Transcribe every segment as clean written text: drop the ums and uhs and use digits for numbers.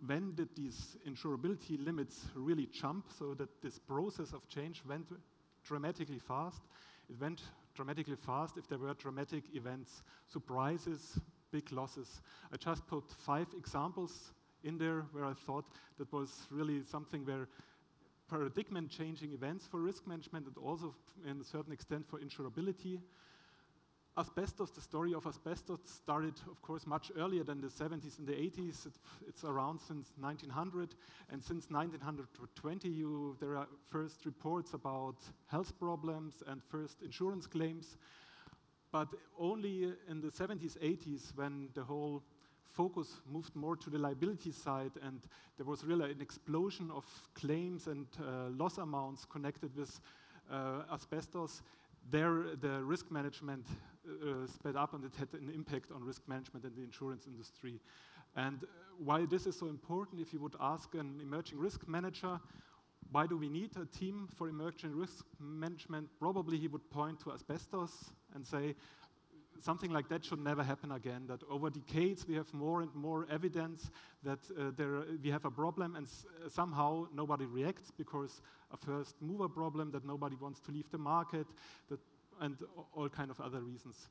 when did these insurability limits really jump, so that this process of change went dramatically fast? It went dramatically fast if there were dramatic events, surprises, big losses. I just put 5 examples in there where I thought that was really something where paradigm-changing events for risk management and also in a certain extent for insurability. Asbestos, the story of asbestos started, of course, much earlier than the 70s and the 80s. It's around since 1900, and since 1920, there are first reports about health problems and first insurance claims. But only in the 70s, 80s, when the whole focus moved more to the liability side, and there was really an explosion of claims and loss amounts connected with asbestos, there the risk management sped up, and it had an impact on risk management in the insurance industry. And why this is so important, if you would ask an emerging risk manager, why do we need a team for emerging risk management? Probably he would point to asbestos and say, something like that should never happen again, that over decades we have more and more evidence that we have a problem, and somehow nobody reacts because a first mover problem, that nobody wants to leave the market, and all kind of other reasons.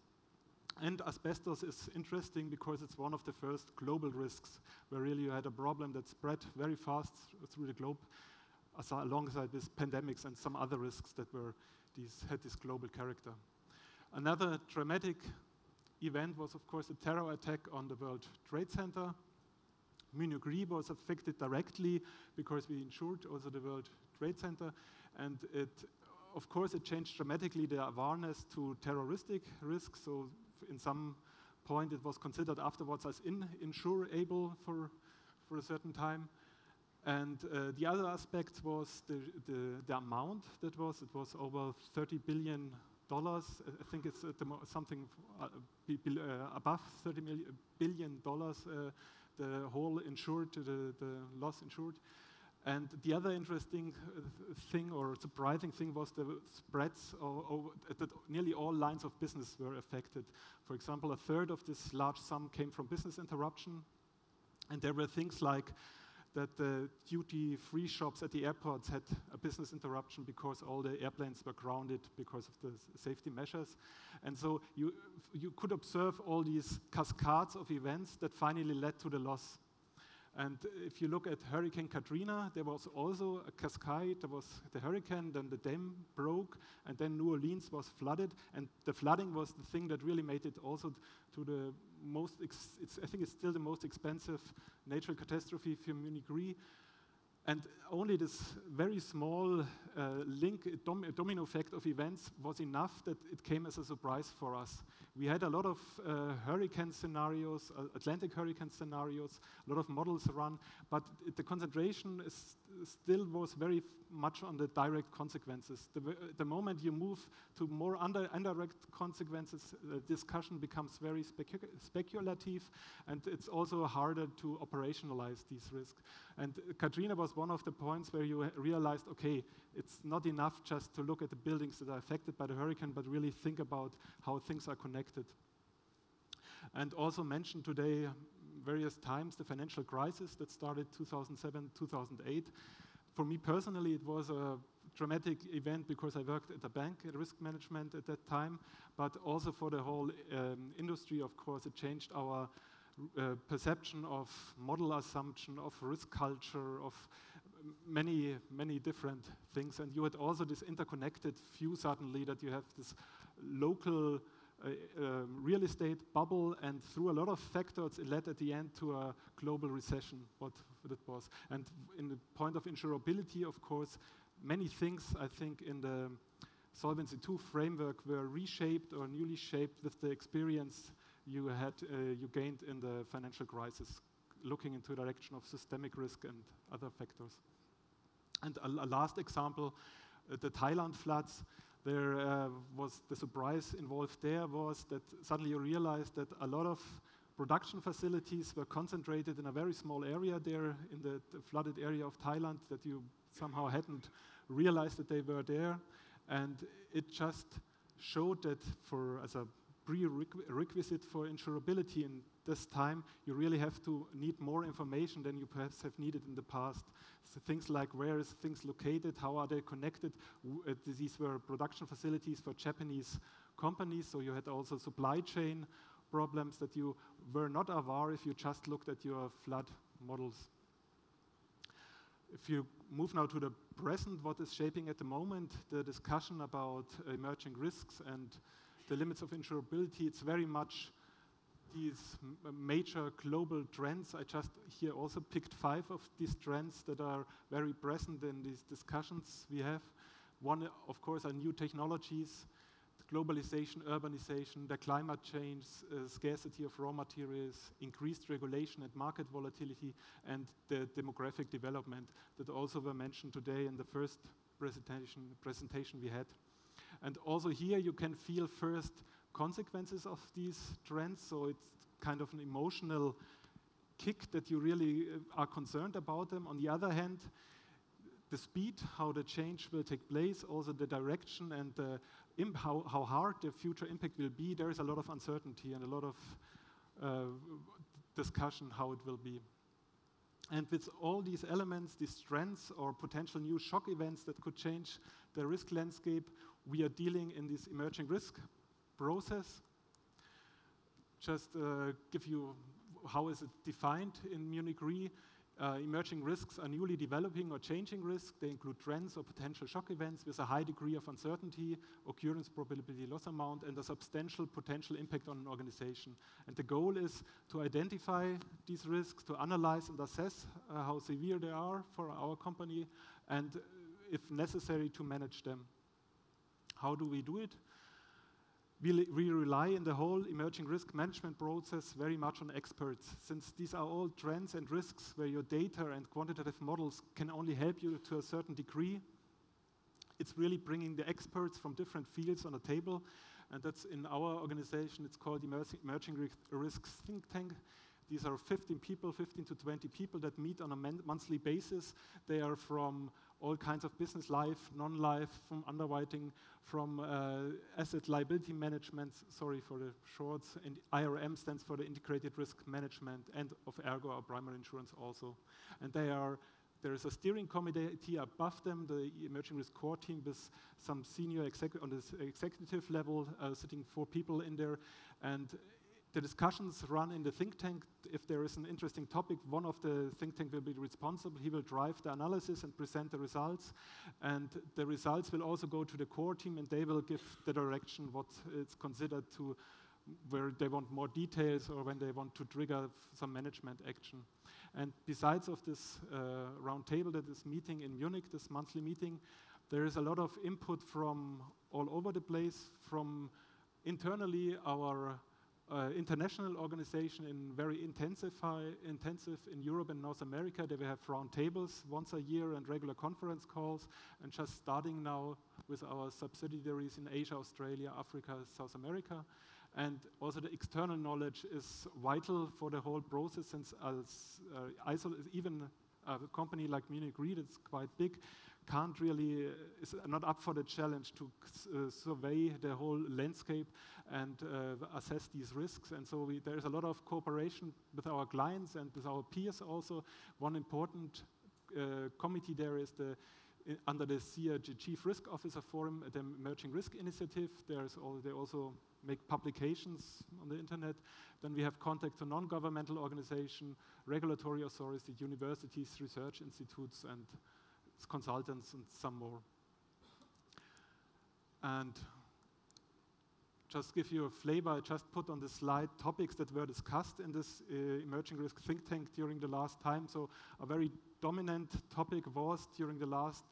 And asbestos is interesting because it's one of the first global risks where really you had a problem that spread very fast through the globe, alongside with pandemics and some other risks that had this global character. Another dramatic event was, of course, a terror attack on the World Trade Center. Munich Re was affected directly because we insured also the World Trade Center, and of course, it changed dramatically the awareness to terroristic risks. So in some point, it was considered afterwards as insurable for a certain time. And the other aspect was the amount that was. It was over $30 billion. I think it's something above $30 billion, the whole insured, the loss insured. And the other interesting thing or surprising thing was the spreads, that nearly all lines of business were affected. For example, a third of this large sum came from business interruption. And there were things like that the duty-free shops at the airports had a business interruption because all the airplanes were grounded because of the safety measures. And so you could observe all these cascades of events that finally led to the loss. And if you look at Hurricane Katrina, there was also a cascade. There was the hurricane, then the dam broke, and then New Orleans was flooded. And the flooding was the thing that really made it also to the most, I think it's still the most expensive natural catastrophe for Munich Re. And only this very small domino effect of events was enough that it came as a surprise for us. We had a lot of hurricane scenarios, Atlantic hurricane scenarios, a lot of models run, but the concentration still was very much on the direct consequences. The moment you move to more indirect consequences, the discussion becomes very speculative, and it's also harder to operationalize these risks. And Katrina was one of the points where you realized, okay, it's not enough just to look at the buildings that are affected by the hurricane, but really think about how things are connected. And also mentioned today various times the financial crisis that started 2007, 2008. For me personally, it was a dramatic event because I worked at a bank at risk management at that time, but also for the whole industry, of course, it changed our perception of model assumption, of risk culture, of many, many different things. And you had also this interconnected view suddenly that you have this local real estate bubble, and through a lot of factors, it led at the end to a global recession, what it was. And in the point of insurability, of course, many things, I think, in the Solvency II framework were reshaped or newly shaped with the experience you gained in the financial crisis, looking into the direction of systemic risk and other factors. And a last example, the Thailand floods. There was the surprise involved there was that suddenly you realized that a lot of production facilities were concentrated in a very small area there in the flooded area of Thailand, that you somehow hadn't realized that they were there. And it just showed that as a prerequisite for insurability. In this time, you really have to need more information than you perhaps have needed in the past. So things like where is things located, how are they connected. These were production facilities for Japanese companies, so you had also supply chain problems that you were not aware if you just looked at your flood models. If you move now to the present, what is shaping at the moment, the discussion about emerging risks and the limits of insurability, it's very much these major global trends. I just here also picked 5 of these trends that are very present in these discussions we have. One, of course, are new technologies, globalization, urbanization, the climate change, scarcity of raw materials, increased regulation and market volatility, and the demographic development that also were mentioned today in the first presentation we had. And also here you can feel first consequences of these trends, so it's kind of an emotional kick that you really are concerned about them. On the other hand, the speed, how the change will take place, also the direction and how hard the future impact will be, there is a lot of uncertainty and a lot of discussion how it will be. And with all these elements, these trends or potential new shock events that could change the risk landscape, we are dealing in this emerging risk process. Just give you how is it defined in Munich Re. Emerging risks are newly developing or changing risks. They include trends or potential shock events with a high degree of uncertainty, occurrence probability, loss amount, and a substantial potential impact on an organization. And the goal is to identify these risks, to analyze and assess how severe they are for our company, and if necessary, to manage them. How do we do it? We rely in the whole emerging risk management process very much on experts, since these are all trends and risks where your data and quantitative models can only help you to a certain degree. It's really bringing the experts from different fields on the table, and that's in our organization, it's called Emerging Risks Think Tank. These are 15 to 20 people that meet on a monthly basis. They are from all kinds of business life, non-life, from underwriting, from asset liability management, sorry for the shorts, and IRM stands for the Integrated Risk Management, and of ERGO, our primary insurance also. And there is a steering committee above them, the Emerging Risk Core Team, with some senior on this executive level, sitting 4 people in there, and the discussions run in the think tank. If there is an interesting topic, one of the think tank will be responsible. He will drive the analysis and present the results. And the results will also go to the core team, and they will give the direction what is considered to where they want more details or when they want to trigger some management action. And besides of this round table that is meeting in Munich, this monthly meeting, there is a lot of input from all over the place, from internally our international organization in very intensive in Europe and North America. They will have round tables once a year and regular conference calls, and just starting now with our subsidiaries in Asia, Australia, Africa, South America. And also the external knowledge is vital for the whole process, since even a company like Munich Re, that's quite big, is not up for the challenge to survey the whole landscape and assess these risks. And so there is a lot of cooperation with our clients and with our peers also. One important committee there is under the CRG Chief Risk Officer Forum, the Emerging Risk Initiative. They also make publications on the internet. Then we have contact to non-governmental organizations, regulatory authorities, universities, research institutes, and consultants, and some more. And just give you a flavor, I just put on the slide topics that were discussed in this emerging risk think tank during the last time. So a very dominant topic was during the last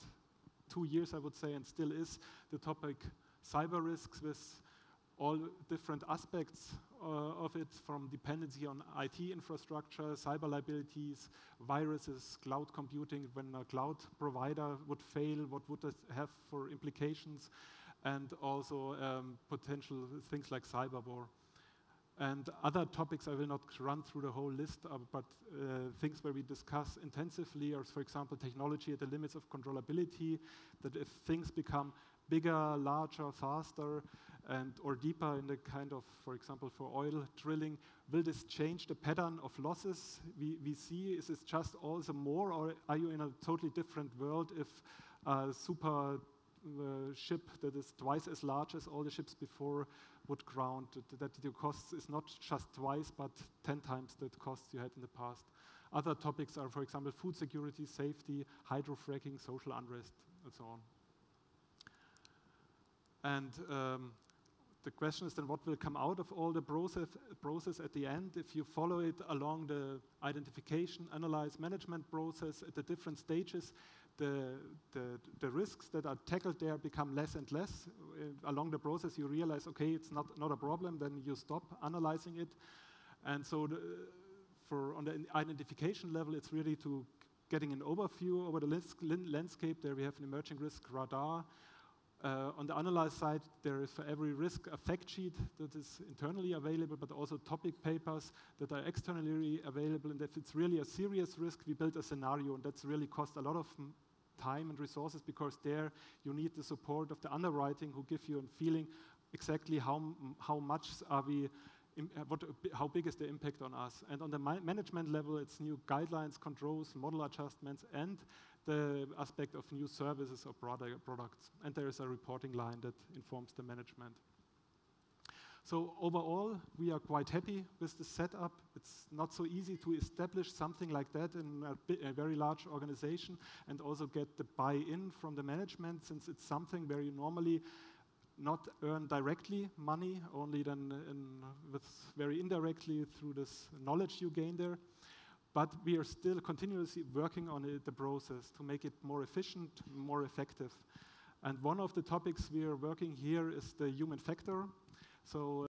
2 years, I would say, and still is, the topic cyber risks, with all different aspects of it, from dependency on IT infrastructure, cyber liabilities, viruses, cloud computing. When a cloud provider would fail, what would it have for implications? And also potential things like cyber war. And other topics, I will not run through the whole list, but things where we discuss intensively are, for example, technology at the limits of controllability, that if things become bigger, larger, faster, or deeper in the kind of, for example, for oil drilling, will this change the pattern of losses we see? Is this just also more, or are you in a totally different world if a super ship that is twice as large as all the ships before would ground, that your cost is not just twice, but 10 times the costs you had in the past? Other topics are, for example, food security, safety, hydrofracking, social unrest, and so on. And the question is then, what will come out of all the process at the end? If you follow it along the identification, analyze, management process at the different stages, the risks that are tackled there become less and less. Along the process, you realize, okay, it's not a problem, then you stop analyzing it. And so on the identification level, it's really to getting an overview over the landscape. There we have an emerging risk radar. On the analyze side, there is for every risk a fact sheet that is internally available, but also topic papers that are externally available. And if it's really a serious risk, we build a scenario, and that's really cost a lot of time and resources, because there you need the support of the underwriting who give you a feeling exactly how much are we, how big is the impact on us. And on the management level, it's new guidelines, controls, model adjustments, and the aspect of new services or products. And there is a reporting line that informs the management. So overall, we are quite happy with the setup. It's not so easy to establish something like that in a very large organization and also get the buy-in from the management, since it's something where you normally not earn directly money, only then with very indirectly through this knowledge you gain there. But we are still continuously working on the process to make it more efficient, more effective. And one of the topics we are working here is the human factor. So